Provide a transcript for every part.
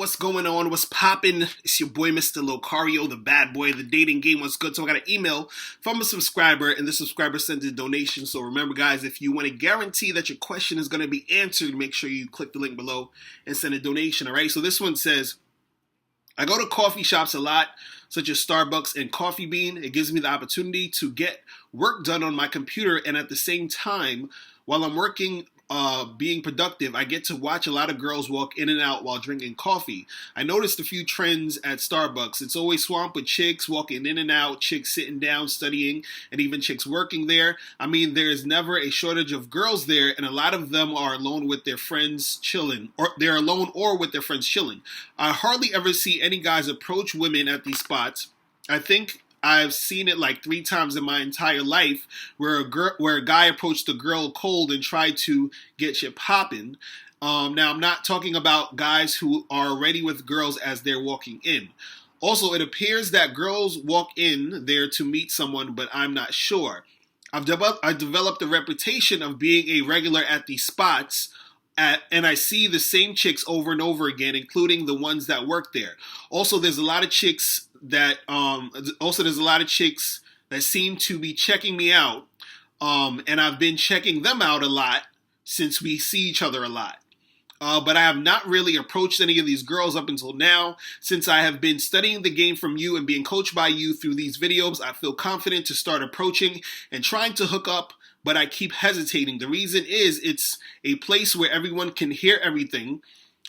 what's going on? What's poppin'? It's your boy, Mr. Locario, the bad boy. The dating game was good. So I got an email from a subscriber, and the subscriber sent a donation. So remember, guys, if you want to guarantee that your question is going to be answered, make sure you click the link below and send a donation, all right? So this one says, I go to coffee shops a lot, such as Starbucks and Coffee Bean. It gives me the opportunity to get work done on my computer, and at the same time, while I'm working, being productive, I get to watch a lot of girls walk in and out while drinking coffee. I noticed a few trends at Starbucks. It's always swamped with chicks walking in and out, chicks sitting down studying, and even chicks working there. I mean, there's never a shortage of girls there, and a lot of them are alone with their friends chilling, or they're alone or with their friends chilling. I hardly ever see any guys approach women at these spots. I think I've seen it like 3 times in my entire life where a guy approached a girl cold and tried to get shit popping. Now, I'm not talking about guys who are already with girls as they're walking in. Also, it appears that girls walk in there to meet someone, but I'm not sure. I've developed a reputation of being a regular at these spots, and I see the same chicks over and over again, including the ones that work there. Also, there's a lot of chicks that seem to be checking me out, and I've been checking them out a lot since we see each other a lot. But I have not really approached any of these girls up until now. Since I have been studying the game from you and being coached by you through these videos, I feel confident to start approaching and trying to hook up, but I keep hesitating. The reason is it's a place where everyone can hear everything,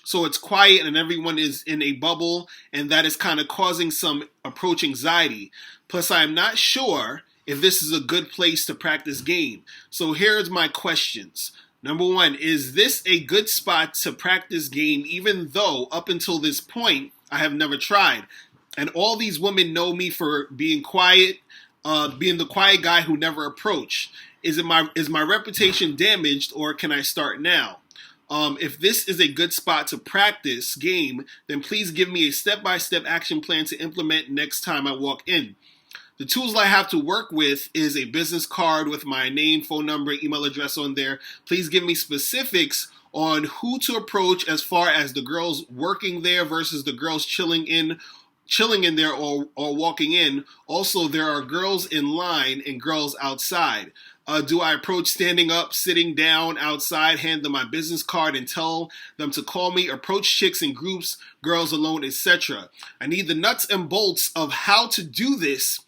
so it's quiet and everyone is in a bubble, and that is kind of causing some approach anxiety. Plus, I am not sure if this is a good place to practice game. So here's my questions. Number 1, is this a good spot to practice game even though up until this point I have never tried? And all these women know me for being quiet, being the quiet guy who never approached. Is my reputation damaged, or can I start now? If this is a good spot to practice game, then please give me a step-by-step action plan to implement next time I walk in. The tools I have to work with is a business card with my name, phone number, email address on there. Please give me specifics on who to approach as far as the girls working there versus the girls chilling in there or walking in. Also, there are girls in line and girls outside. Do I approach standing up, sitting down outside, hand them my business card and tell them to call me, approach chicks in groups, girls alone, etc.? I need the nuts and bolts of how to do this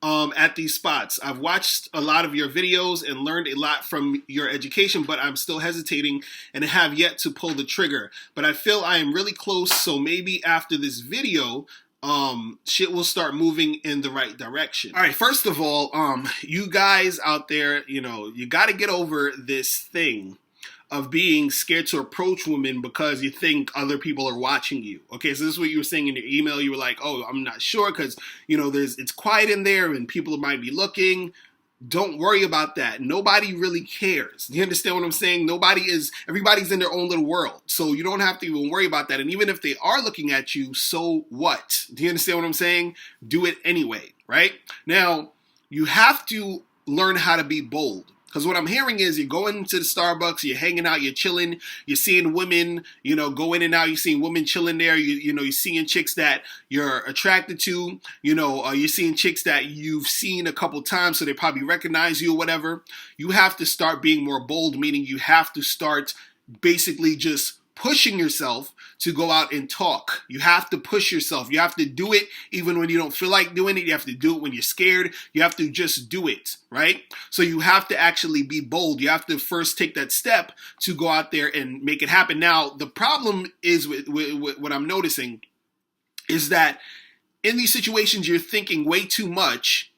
at these spots. I've watched a lot of your videos and learned a lot from your education, but I'm still hesitating and have yet to pull the trigger. But I feel I am really close, so maybe after this video, shit will start moving in the right direction. All right, first of all, you guys out there, you got to get over this thing of being scared to approach women because you think other people are watching you. Okay, so this is what you were saying in your email. You were like, oh, I'm not sure because, it's quiet in there and people might be looking. Don't worry about that. Nobody really cares. Do you understand what I'm saying? Everybody's in their own little world. So you don't have to even worry about that. And even if they are looking at you, so what? Do you understand what I'm saying? Do it anyway, right? Now, you have to learn how to be bold. Because what I'm hearing is you're going to the Starbucks, you're hanging out, you're chilling, you're seeing women, go in and out, you're seeing women chilling there, you're seeing chicks that you're attracted to, you're seeing chicks that you've seen a couple times, so they probably recognize you or whatever. You have to start being more bold, meaning you have to start basically just pushing yourself to go out and talk. You have to push yourself. You have to do it even when you don't feel like doing it. You have to do it when you're scared. You have to just do it, right? So you have to actually be bold. You have to first take that step to go out there and make it happen. Now, the problem is with what I'm noticing is that in these situations, you're thinking way too much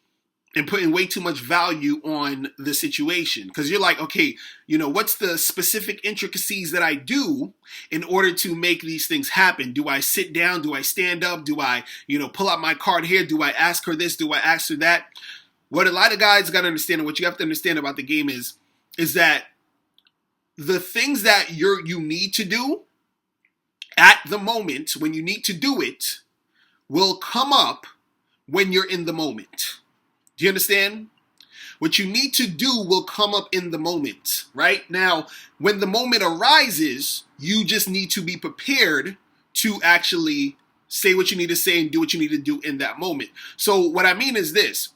and putting way too much value on the situation. Because you're like, okay, what's the specific intricacies that I do in order to make these things happen? Do I sit down? Do I stand up? Do I, pull out my card here? Do I ask her this? Do I ask her that? What a lot of guys got to understand, and what you have to understand about the game is that the things that you need to do at the moment when you need to do it will come up when you're in the moment. Do you understand? What you need to do will come up in the moment, right? Now, when the moment arises, you just need to be prepared to actually say what you need to say and do what you need to do in that moment. So what I mean is this.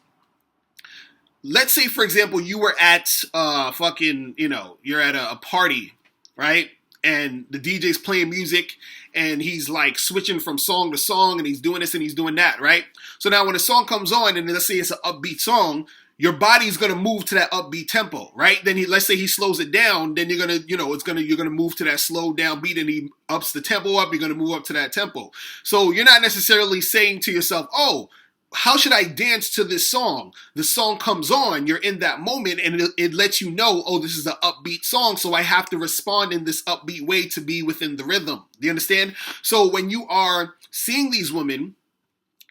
Let's say, for example, you were at you're at a party, right? And the DJ's playing music and he's like switching from song to song and he's doing this and he's doing that, right? So now when a song comes on and let's say it's an upbeat song, your body's gonna move to that upbeat tempo, right? Then let's say he slows it down, then you're gonna move to that slow down beat and he ups the tempo up, you're gonna move up to that tempo. So you're not necessarily saying to yourself, oh, how should I dance to this song? The song comes on, you're in that moment, and it lets you know, oh, this is an upbeat song, so I have to respond in this upbeat way to be within the rhythm. Do you understand? So when you are seeing these women,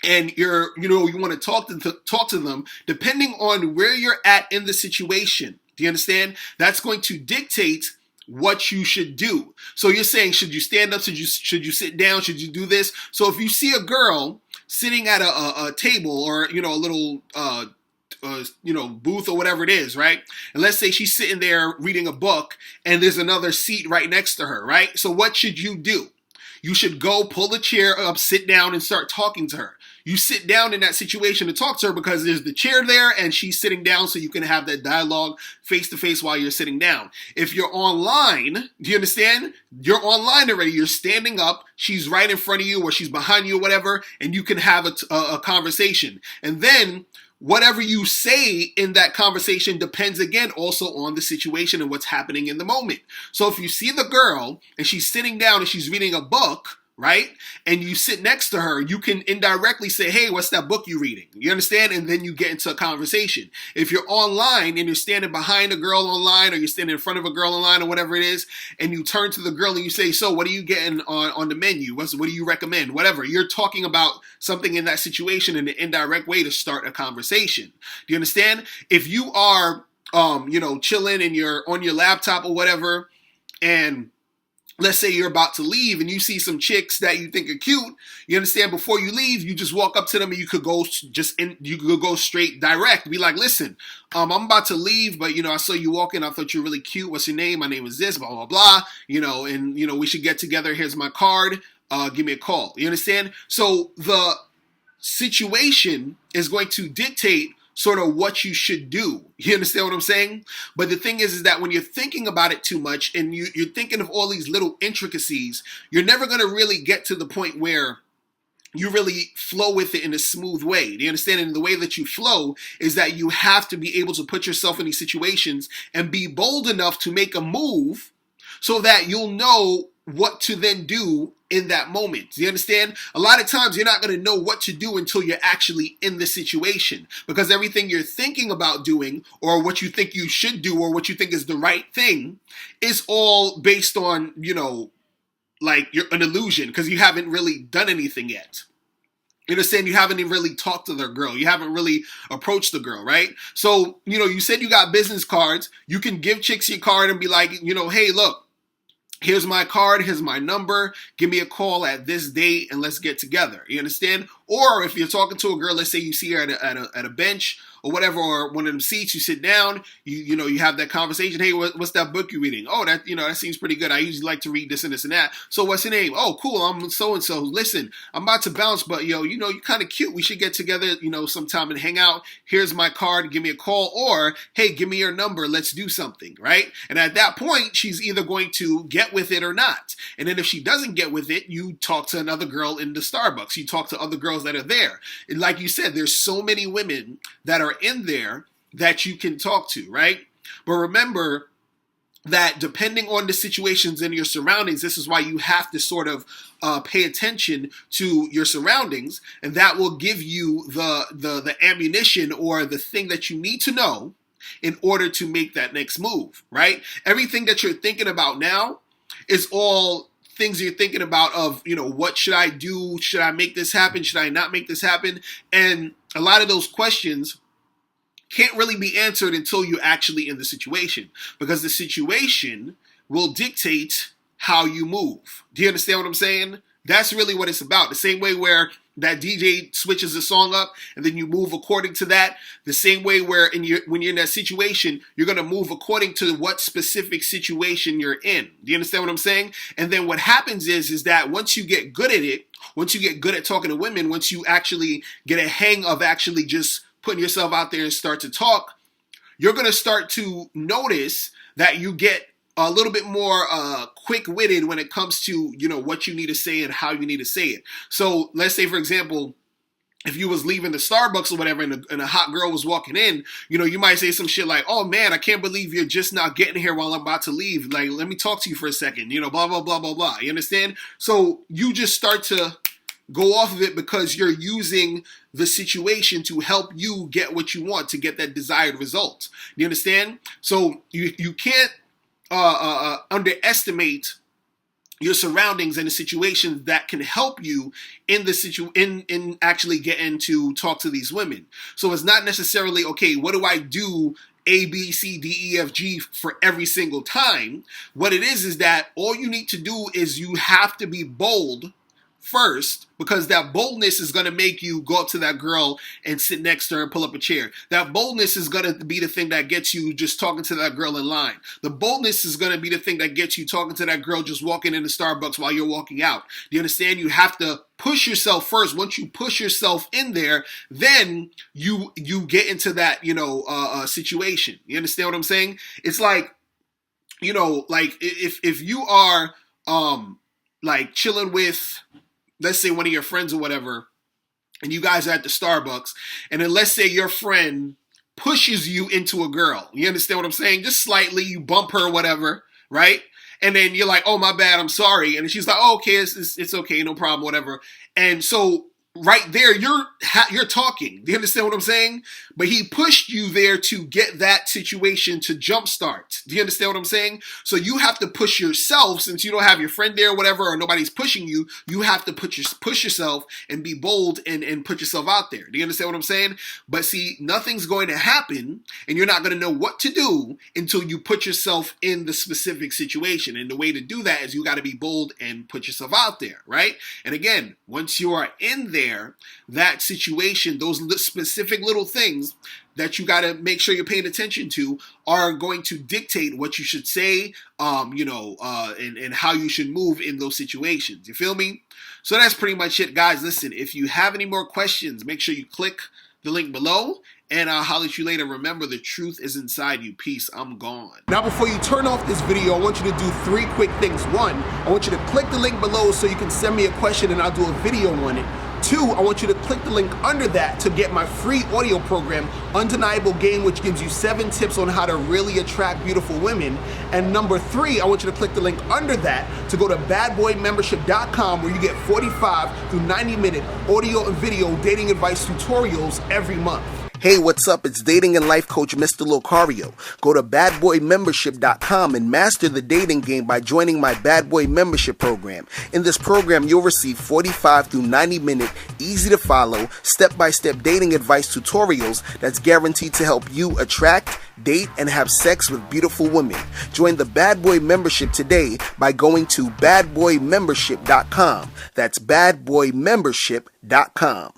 and you want to talk to them, depending on where you're at in the situation, do you understand? That's going to dictate what you should do. So you're saying, should you stand up? Should you sit down? Should you do this? So if you see a girl sitting at a table or a little booth or whatever it is, right? And let's say she's sitting there reading a book and there's another seat right next to her, right? So what should you do? You should go pull the chair up, sit down, and start talking to her. You sit down in that situation to talk to her because there's the chair there and she's sitting down so you can have that dialogue face to face while you're sitting down. If you're online, do you understand? You're online already. You're standing up. She's right in front of you or she's behind you or whatever, and you can have a conversation. And then whatever you say in that conversation depends again also on the situation and what's happening in the moment. So if you see the girl and she's sitting down and she's reading a book, right? And you sit next to her, you can indirectly say, hey, what's that book you're reading? You understand? And then you get into a conversation. If you're online and you're standing behind a girl online or you're standing in front of a girl online or whatever it is, and you turn to the girl and you say, so what are you getting on the menu? What do you recommend? Whatever. You're talking about something in that situation in an indirect way to start a conversation. Do you understand? If you are, chilling and you're on your laptop or whatever, and let's say you're about to leave and you see some chicks that you think are cute, you understand, before you leave, you just walk up to them and you could go straight direct. Be like, listen, I'm about to leave, but, I saw you walking. I thought you were really cute. What's your name? My name is this, blah, blah, blah, and, we should get together. Here's my card. Give me a call. You understand? So the situation is going to dictate sort of what you should do. You understand what I'm saying? But the thing is that when you're thinking about it too much and you're thinking of all these little intricacies, you're never going to really get to the point where you really flow with it in a smooth way. Do you understand? And the way that you flow is that you have to be able to put yourself in these situations and be bold enough to make a move so that you'll know what to then do in that moment. Do you understand? A lot of times you're not going to know what to do until you're actually in the situation, because everything you're thinking about doing or what you think you should do or what you think is the right thing is all based on, like you're an illusion because you haven't really done anything yet. You understand? You haven't even really talked to the girl. You haven't really approached the girl, right? So, you said you got business cards. You can give chicks your card and be like, hey, look, here's my card, here's my number, give me a call at this date and let's get together. You understand? Or if you're talking to a girl, let's say you see her at a bench or whatever, or one of them seats, you sit down, you have that conversation. Hey, what's that book you're reading? Oh, that seems pretty good. I usually like to read this and this and that. So what's your name? Oh, cool. I'm so-and-so. Listen, I'm about to bounce, but you're kind of cute. We should get together, sometime and hang out. Here's my card. Give me a call. Or, hey, give me your number. Let's do something, right? And at that point, she's either going to get with it or not. And then if she doesn't get with it, you talk to another girl in the Starbucks. You talk to other girls that are there. And like you said, there's so many women that are in there that you can talk to, right? But remember that depending on the situations and your surroundings, this is why you have to sort of pay attention to your surroundings, and that will give you the ammunition or the thing that you need to know in order to make that next move, right? Everything that you're thinking about now is all things you're thinking about of, what should I do? Should I make this happen? Should I not make this happen? And a lot of those questions can't really be answered until you're actually in the situation, because the situation will dictate how you move. Do you understand what I'm saying? That's really what it's about. The same way where that DJ switches the song up and then you move according to that. The same way where when you're in that situation, you're going to move according to what specific situation you're in. Do you understand what I'm saying? And then what happens is that once you get good at it, once you get good at talking to women, once you actually get a hang of actually just putting yourself out there and start to talk, you're going to start to notice that you get a little bit more quick-witted when it comes to, what you need to say and how you need to say it. So let's say, for example, if you was leaving the Starbucks or whatever and a hot girl was walking in, you might say some shit like, oh man, I can't believe you're just not getting here while I'm about to leave. Like, let me talk to you for a second, blah, blah, blah, blah, blah. You understand? So you just start to go off of it because you're using the situation to help you get what you want, to get that desired result. You understand? So you can't underestimate your surroundings and the situations that can help you in the in actually getting to talk to these women. So it's not necessarily, okay, what do I do A, B, C, D, E, F, G for every single time? What it is that all you need to do is you have to be bold first, because that boldness is going to make you go up to that girl and sit next to her and pull up a chair. That boldness is going to be the thing that gets you just talking to that girl in line. The boldness is going to be the thing that gets you talking to that girl just walking into Starbucks while you're walking out. Do you understand? You have to push yourself first. Once you push yourself in there, then you get into that, situation. You understand what I'm saying? It's like, like if you are like chilling with, let's say, one of your friends or whatever, and you guys are at the Starbucks, and then let's say your friend pushes you into a girl. You understand what I'm saying? Just slightly, you bump her or whatever, right? And then you're like, oh, my bad, I'm sorry. And she's like, oh, okay, it's okay, no problem, whatever. And so right there, you're talking. Do you understand what I'm saying? But he pushed you there to get that situation to jumpstart. Do you understand what I'm saying? So you have to push yourself, since you don't have your friend there or whatever, or nobody's pushing you. You have to push yourself and be bold and put yourself out there. Do you understand what I'm saying? But see, nothing's going to happen, and you're not going to know what to do until you put yourself in the specific situation. And the way to do that is you got to be bold and put yourself out there, right? And again, once you are in there, that situation, those specific little things that you got to make sure you're paying attention to are going to dictate what you should say, and how you should move in those situations. You feel me? So that's pretty much it, guys. Listen, if you have any more questions, make sure you click the link below, and I'll holler at you later. Remember, the truth is inside you. Peace. I'm gone. Now, before you turn off this video, I want you to do 3 quick things. 1, I want you to click the link below so you can send me a question and I'll do a video on it. 2, I want you to click the link under that to get my free audio program, Undeniable Game, which gives you 7 tips on how to really attract beautiful women. And number 3, I want you to click the link under that to go to badboymembership.com, where you get 45 through 90-minute audio and video dating advice tutorials every month. Hey, what's up? It's dating and life coach Mr. Locario. Go to badboymembership.com and master the dating game by joining my Bad Boy Membership program. In this program, you'll receive 45 through 90-minute, easy-to-follow, step-by-step dating advice tutorials that's guaranteed to help you attract, date, and have sex with beautiful women. Join the Bad Boy Membership today by going to badboymembership.com. That's badboymembership.com.